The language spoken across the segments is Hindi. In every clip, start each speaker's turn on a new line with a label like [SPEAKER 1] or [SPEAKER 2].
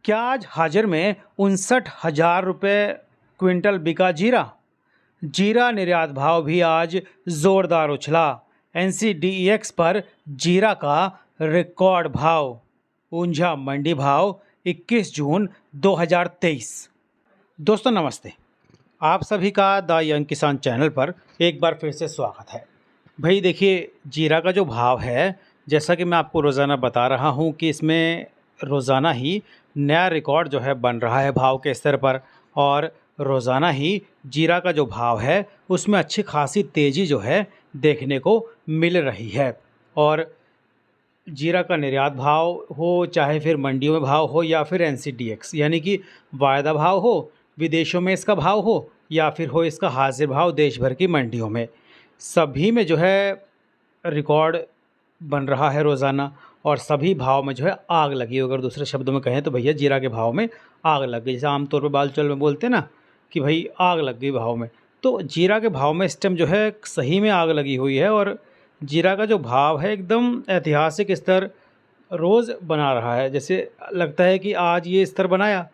[SPEAKER 1] क्या आज हाजिर में 59,000 रुपये क्विंटल बिका जीरा। जीरा निर्यात भाव भी आज जोरदार उछला। एनसीडीईएक्स पर जीरा का रिकॉर्ड भाव। ऊंझा मंडी भाव 21 जून 2023। दोस्तों नमस्ते, आप सभी का द यंग किसान चैनल पर एक बार फिर से स्वागत है। भाई देखिए, जीरा का जो भाव है, जैसा कि मैं आपको रोज़ाना बता रहा हूं कि इसमें रोज़ाना ही नया रिकॉर्ड जो है बन रहा है भाव के स्तर पर, और रोज़ाना ही जीरा का जो भाव है उसमें अच्छी खासी तेज़ी जो है देखने को मिल रही है। और जीरा का निर्यात भाव हो, चाहे फिर मंडियों में भाव हो, या फिर एनसीडीएक्स यानी कि वायदा भाव हो, विदेशों में इसका भाव हो, या फिर हो इसका हाजिर भाव देश भर की मंडियों में, सभी में जो है रिकॉर्ड बन रहा है रोज़ाना। और सभी भाव में जो है आग लगी। अगर दूसरे शब्दों में कहें तो भैया जीरा के भाव में आग लग गई। जैसे आमतौर पर बालचल में बोलते हैं ना कि भाई आग लग गई भाव में, तो जीरा के भाव में इस टाइम जो है सही में आग लगी हुई है। और जीरा का जो भाव है एकदम ऐतिहासिक स्तर रोज़ बना रहा है। जैसे लगता है कि आज ये स्तर बनाया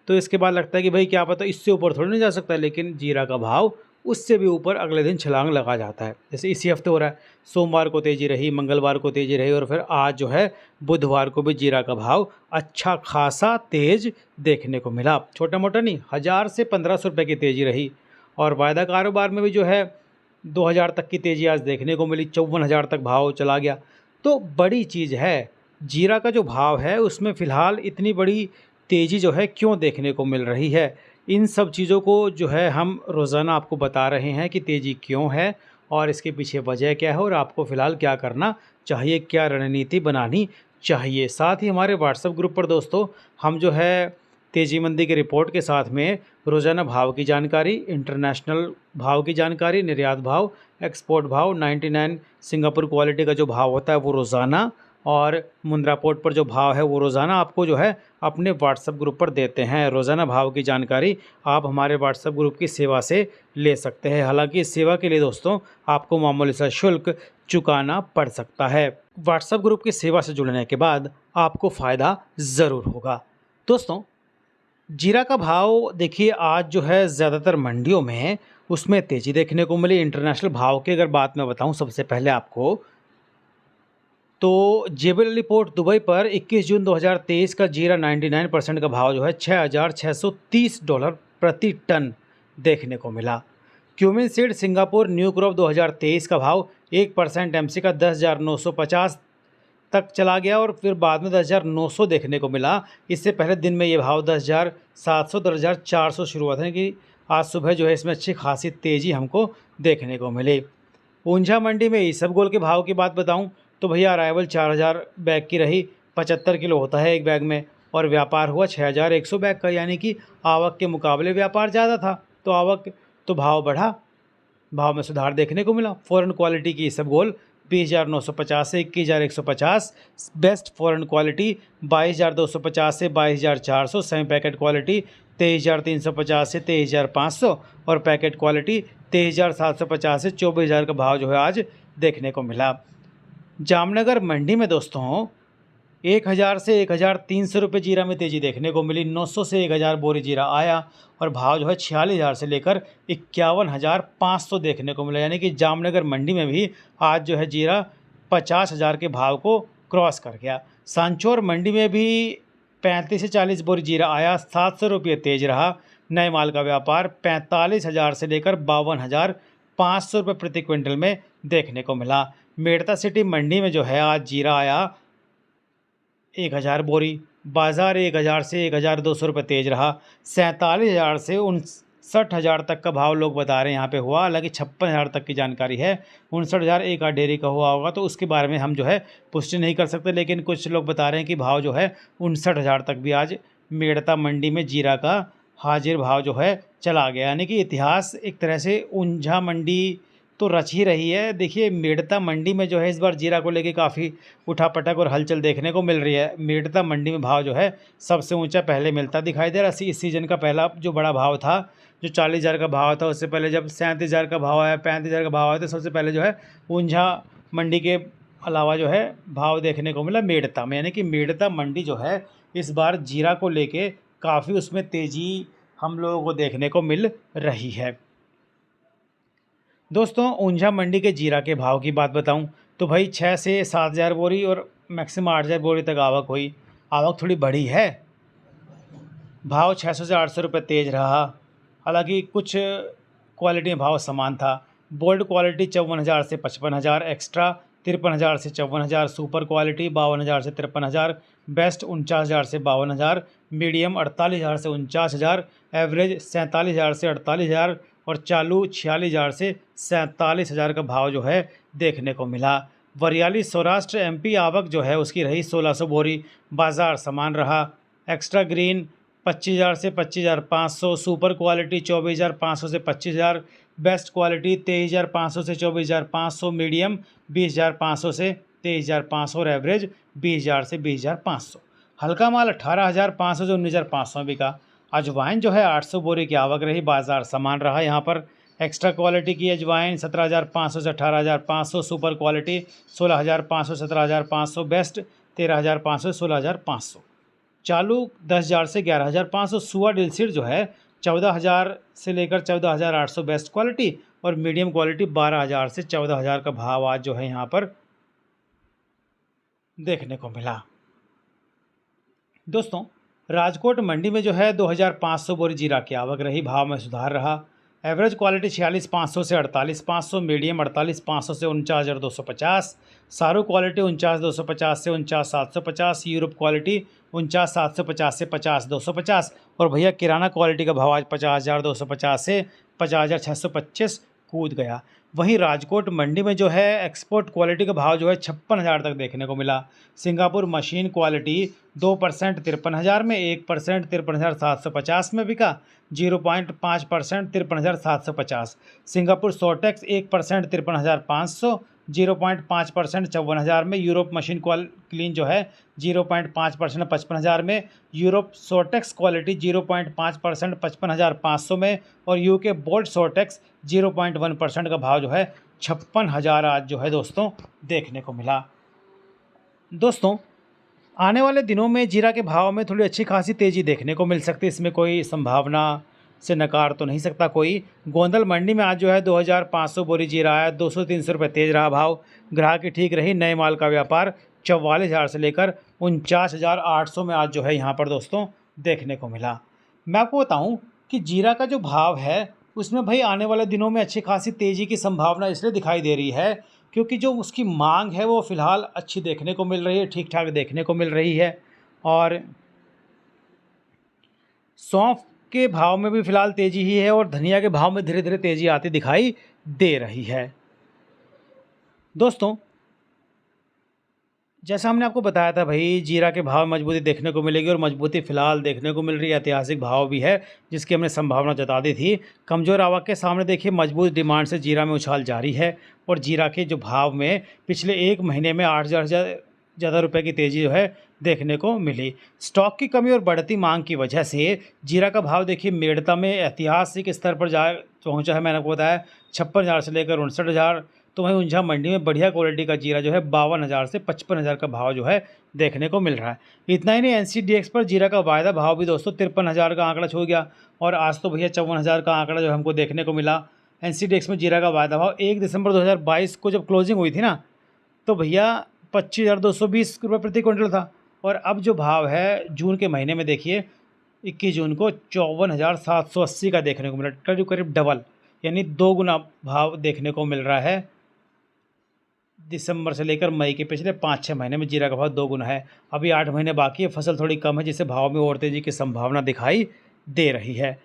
[SPEAKER 1] तो इसके बाद लगता है कि भाई क्या पता इससे ऊपर थोड़ी नहीं जा सकता, लेकिन जीरा का भाव उससे भी ऊपर अगले दिन छलांग लगा जाता है। जैसे इसी हफ्ते हो रहा है, सोमवार को तेज़ी रही, मंगलवार को तेज़ी रही, और फिर आज जो है बुधवार को भी जीरा का भाव अच्छा खासा तेज़ देखने को मिला। छोटा मोटा नहीं, 1000 से 1500 रुपये की तेज़ी रही। और वायदा कारोबार में भी जो है 2000 तक की तेज़ी आज देखने को मिली, 54,000 तक भाव चला गया। तो बड़ी चीज़ है, जीरा का जो भाव है उसमें फ़िलहाल इतनी बड़ी तेज़ी जो है क्यों देखने को मिल रही है। इन सब चीज़ों को जो है हम रोज़ाना आपको बता रहे हैं कि तेज़ी क्यों है और इसके पीछे वजह क्या है, और आपको फ़िलहाल क्या करना चाहिए, क्या रणनीति बनानी चाहिए। साथ ही हमारे व्हाट्सएप ग्रुप पर दोस्तों हम जो है तेज़ी मंदी की रिपोर्ट के साथ में रोज़ाना भाव की जानकारी, इंटरनेशनल भाव की जानकारी, निर्यात भाव, एक्सपोर्ट भाव, 99 सिंगापुर क्वालिटी का जो भाव होता है वो रोज़ाना, और मुंद्रा पोर्ट पर जो भाव है वो रोज़ाना आपको जो है अपने व्हाट्सएप ग्रुप पर देते हैं। रोज़ाना भाव की जानकारी आप हमारे व्हाट्सएप ग्रुप की सेवा से ले सकते हैं। हालांकि इस सेवा के लिए दोस्तों आपको मामूली सा शुल्क चुकाना पड़ सकता है। व्हाट्सएप ग्रुप की सेवा से जुड़ने के बाद आपको फ़ायदा ज़रूर होगा। दोस्तों जीरा का भाव देखिए आज जो है ज़्यादातर मंडियों में उसमें तेज़ी देखने को मिली। इंटरनेशनल भाव की अगर बात मैं बताऊं सबसे पहले आपको, तो जेबल अली पोर्ट दुबई पर 21 जून 2023 का जीरा 99% का भाव जो है $6,630 प्रति टन देखने को मिला। Cumin seed Singapore new crop 2023 का भाव 1% एमसी का 10,950 तक चला गया, और फिर बाद में 10,900 देखने को मिला। इससे पहले दिन में ये भाव 10,700 10,400 शुरू हुआ था कि आज सुबह जो है इसमें अच्छी खासी तेज़ी हमको देखने को मिली। ऊंझा मंडी में इसबगोल के भाव की बात बताऊं तो भैया अराइवल 4,000 बैग की रही, 75 किलो होता है एक बैग में, और व्यापार हुआ 6,100 बैग का, यानी कि आवक के मुकाबले व्यापार ज़्यादा था तो आवक तो भाव बढ़ा, भाव में सुधार देखने को मिला। फॉरेन क्वालिटी की इसबगोल 20,950 से 21,150, बेस्ट फॉरेन क्वालिटी 22,250 से 22,400, सेमी पैकेट क्वालिटी 23,350 से 23,500, और पैकेट क्वालिटी 23,750 से 24,000 का भाव जो है आज देखने को मिला। जामनगर मंडी में दोस्तों 1,000 से 1,300 रुपये जीरा में तेज़ी देखने को मिली। 900 से 1,000 बोरी जीरा आया, और भाव जो है 46,000 से लेकर 51,500 देखने को मिला। यानी कि जामनगर मंडी में भी आज जो है जीरा 50,000 के भाव को क्रॉस कर गया। सांचौर मंडी में भी 35 से 40 बोरी जीरा आया, 700 रुपये तेज रहा। नए माल का व्यापार 45,000 से लेकर 52,500 रुपये प्रति क्विंटल में देखने को मिला। मेड़ता सिटी मंडी में जो है आज जीरा आया 1,000 बोरी, बाज़ार 1,000 से 1,200 रुपये तेज रहा। 47,000 से 59,000 तक का भाव लोग बता रहे हैं यहाँ पे हुआ। हालांकि 56,000 तक की जानकारी है, 59,000 एक आध डेयरी का हुआ होगा तो उसके बारे में हम जो है पुष्टि नहीं कर सकते, लेकिन कुछ लोग बता रहे हैं कि भाव जो है 59,000 तक भी आज मेड़ता मंडी में जीरा का हाजिर भाव जो है चला गया। यानी कि इतिहास एक तरह से ऊंझा मंडी तो रच ही रही है। देखिए मेड़ता मंडी में जो है इस बार जीरा को लेके काफ़ी उठापटक और हलचल देखने को मिल रही है। मेड़ता मंडी में भाव जो है सबसे ऊंचा पहले मिलता दिखाई दे रहा है। इस सीज़न का पहला जो बड़ा भाव था, जो 40,000 का भाव था, उससे पहले जब 37,000 का भाव आया, 35,000 का भाव आया, तो सबसे पहले जो है ऊंझा मंडी के अलावा जो है भाव देखने को मिला मेड़ता में। यानी कि मेड़ता मंडी जो है इस बार जीरा को लेके काफ़ी उसमें तेज़ी हम लोगों को देखने को मिल रही है। दोस्तों ऊंझा मंडी के जीरा के भाव की बात बताऊं तो भाई 6 से 7 हज़ार बोरी और मैक्सिमम 8 हज़ार बोरी तक आवक हुई। आवक थोड़ी बढ़ी है। भाव 600 से 800 रुपये तेज रहा। हालांकि कुछ क्वालिटी में भाव समान था। बोल्ड क्वालिटी 54,000 से 55,000, एक्स्ट्रा 53,000 से 54,000, सुपर क्वालिटी 52,000 से 53,000, बेस्ट 49,000 से 52,000, मीडियम 48,000 से 49,000, एवरेज 47,000 से 48,000 और चालू 46,000 से 47,000 का भाव जो है देखने को मिला। वरियाली सौराष्ट्र एमपी आवक जो है उसकी रही 1600 बोरी। बाज़ार समान रहा। एक्स्ट्रा ग्रीन 25,000 से 25,500, सुपर क्वालिटी 24,500 से 25,000, बेस्ट क्वालिटी 23,500 से 24,500, मीडियम 20,500 से 23,500 और एवरेज 20,000 से 20,500। हल्का माल 18,500 से 19,500 में बिका। अजवाइन जो है 800 बोरी की आवक रही। बाज़ार समान रहा। यहाँ पर एक्स्ट्रा क्वालिटी की अजवाइन 17,500 से 18,500, सुपर क्वालिटी 16,500 से 17,500, बेस्ट 13,500 से 16,500, चालू 10,000 से 11,500। सुआ डिलसीड जो है 14,000 से लेकर 14,800 बेस्ट क्वालिटी और मीडियम क्वालिटी 12,000 से 14,000 का भाव आज जो है यहाँ पर देखने को मिला। दोस्तों राजकोट मंडी में जो है 2,500 बोरी जीरा की आवक रही। भाव में सुधार रहा। एवरेज क्वालिटी 46,500 से 48,500, मीडियम 48,500 से 49,250, सारू क्वालिटी 49,250 से 49,750, यूरोप क्वालिटी 49,750 से 50,250 और भैया किराना क्वालिटी का भाव आज 50,250 से 50,625 कूद गया। वहीं राजकोट मंडी में जो है एक्सपोर्ट क्वालिटी का भाव जो है 56,000 तक देखने को मिला। सिंगापुर मशीन क्वालिटी 2% 53,000 में, 1% 53,750 में बिका, 0.5% 53,750। सिंगापुर सोटेक्स 1% 53,500, 0.5% 54,000 में। यूरोप मशीन क्लीन जो है 0.5% 55,000 में। यूरोप सोटेक्स क्वालिटी 0.5% 55,500 में और यूके बोल्ट सोटेक्स 0.1% का भाव जो है 56,000 आज जो है दोस्तों देखने को मिला। दोस्तों आने वाले दिनों में जीरा के भाव में थोड़ी अच्छी खासी तेज़ी देखने को मिल सकती है। इसमें कोई संभावना से नकार तो नहीं सकता कोई। गोंदल मंडी में आज जो है 2,500 बोरी जीरा आया। 200-300 रुपये तेज रहा भाव। ग्राहक की ठीक रही। नए माल का व्यापार 44,000 से लेकर 49,800 में आज जो है यहाँ पर दोस्तों देखने को मिला। मैं आपको बताऊँ कि जीरा का जो भाव है उसमें भाई आने वाले दिनों में अच्छी खासी तेज़ी की संभावना इसलिए दिखाई दे रही है क्योंकि जो उसकी मांग है वो फ़िलहाल अच्छी देखने को मिल रही है, ठीक ठाक देखने को मिल रही है। और सौंफ के भाव में भी फ़िलहाल तेज़ी ही है और धनिया के भाव में धीरे धीरे तेज़ी आती दिखाई दे रही है। दोस्तों जैसा हमने आपको बताया था भाई जीरा के भाव में मजबूती देखने को मिलेगी और मजबूती फ़िलहाल देखने को मिल रही है। ऐतिहासिक भाव भी है जिसकी हमने संभावना जता दी थी। कमज़ोर आवक के सामने देखिए मजबूत डिमांड से जीरा में उछाल जारी है और जीरा के जो भाव में पिछले एक महीने में 8,000 ज़्यादा रुपये की तेज़ी जो है देखने को मिली। स्टॉक की कमी और बढ़ती मांग की वजह से जीरा का भाव देखिए मेड़ता में ऐतिहासिक स्तर पर जा पहुँचा है। मैंने आपको बताया 56,000 से लेकर 59,000। तो वहीं ऊंझा मंडी में बढ़िया क्वालिटी का जीरा जो है 52,000 से 55,000 का भाव जो है देखने को मिल रहा है। इतना ही नहीं एनसीडीएक्स पर जीरा का वायदा भाव भी दोस्तों 53,000 का आंकड़ा छू गया और आज तो भैया 54,000 का आंकड़ा जो हमको देखने को मिला। एनसीडीएक्स में जीरा का वायदा भाव 1 दिसंबर 2022 को जब क्लोजिंग हुई थी ना तो भैया 25,220 रुपये प्रति क्विंटल था और अब जो भाव है जून के महीने में देखिए 21 जून को 54,780 का देखने को मिला। करीब करीब डबल यानी 2 गुना भाव देखने को मिल रहा है। दिसंबर से लेकर मई के पिछले 5-6 महीने में जीरा का भाव 2 गुना है। अभी 8 महीने बाकी है। फसल थोड़ी कम है जिससे भाव में और तेज़ी की संभावना दिखाई दे रही है।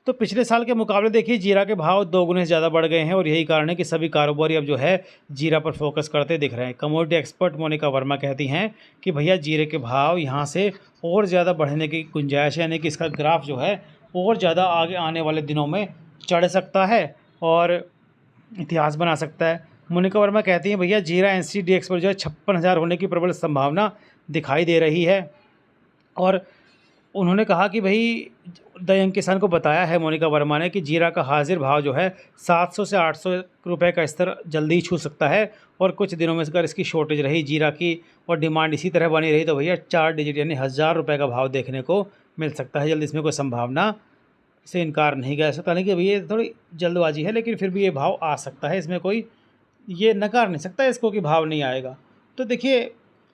[SPEAKER 1] तो पिछले साल के मुकाबले देखिए जीरा के भाव 2 गुने से ज़्यादा बढ़ गए हैं और यही कारण है कि सभी कारोबारी अब जो है जीरा पर फोकस करते दिख रहे हैं। कमोडिटी एक्सपर्ट मोनिका वर्मा कहती हैं कि भैया जीरे के भाव यहाँ से और ज़्यादा बढ़ने की गुंजाइश है, यानी कि इसका ग्राफ जो है और ज़्यादा आगे आने वाले दिनों में चढ़ सकता है और इतिहास बना सकता है। मोनिका वर्मा कहती हैं भैया जीरा एनसीडीएक्स पर जो है 56,000 होने की प्रबल संभावना दिखाई दे रही है और उन्होंने कहा कि भाई द यंग किसान को बताया है मोनिका वर्मा ने कि जीरा का हाजिर भाव जो है 700 से 800 रुपए का स्तर जल्दी ही छू सकता है और कुछ दिनों में अगर इसकी शॉर्टेज रही जीरा की और डिमांड इसी तरह बनी रही तो भैया 4 डिजिट यानी 1000 रुपये का भाव देखने को मिल सकता है जल्दी। इसमें कोई संभावना से इनकार नहीं किया जा सकता, लेकिन भैया थोड़ी जल्दबाजी है, लेकिन फिर भी ये भाव आ सकता है, इसमें कोई ये नकार नहीं सकता इसको कि भाव नहीं आएगा। तो देखिए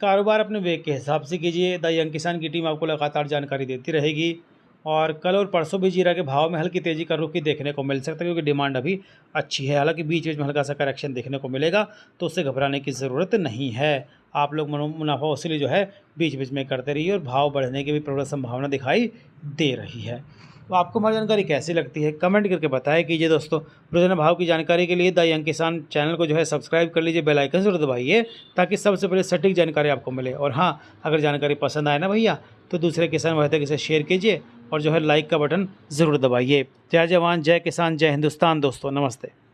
[SPEAKER 1] कारोबार अपने वेग के हिसाब से कीजिए। द यंग किसान की टीम आपको लगातार जानकारी देती रहेगी और कल और परसों भी जीरा के भाव में हल्की तेज़ी का रुख ही देखने को मिल सकता है क्योंकि डिमांड अभी अच्छी है। हालांकि बीच बीच में हल्का सा करेक्शन देखने को मिलेगा तो उससे घबराने की ज़रूरत नहीं है। आप लोग मुनाफा वसूली जो है बीच बीच में करते रहिए और भाव बढ़ने की भी प्रबल संभावना दिखाई दे रही है। तो आपको हमारी जानकारी कैसी लगती है कमेंट करके बताया कीजिए दोस्तों। रोजाना भाव की जानकारी के लिए द यंग किसान चैनल को जो है सब्सक्राइब कर लीजिए, बेल आइकन जरूर दबाइए ताकि सबसे पहले सटीक जानकारी आपको मिले। और हाँ, अगर जानकारी पसंद आए ना भैया तो दूसरे किसान भाई तक इसे शेयर कीजिए और जो है लाइक का बटन ज़रूर दबाइए। जय जवान जय किसान जय हिंदुस्तान दोस्तों, नमस्ते।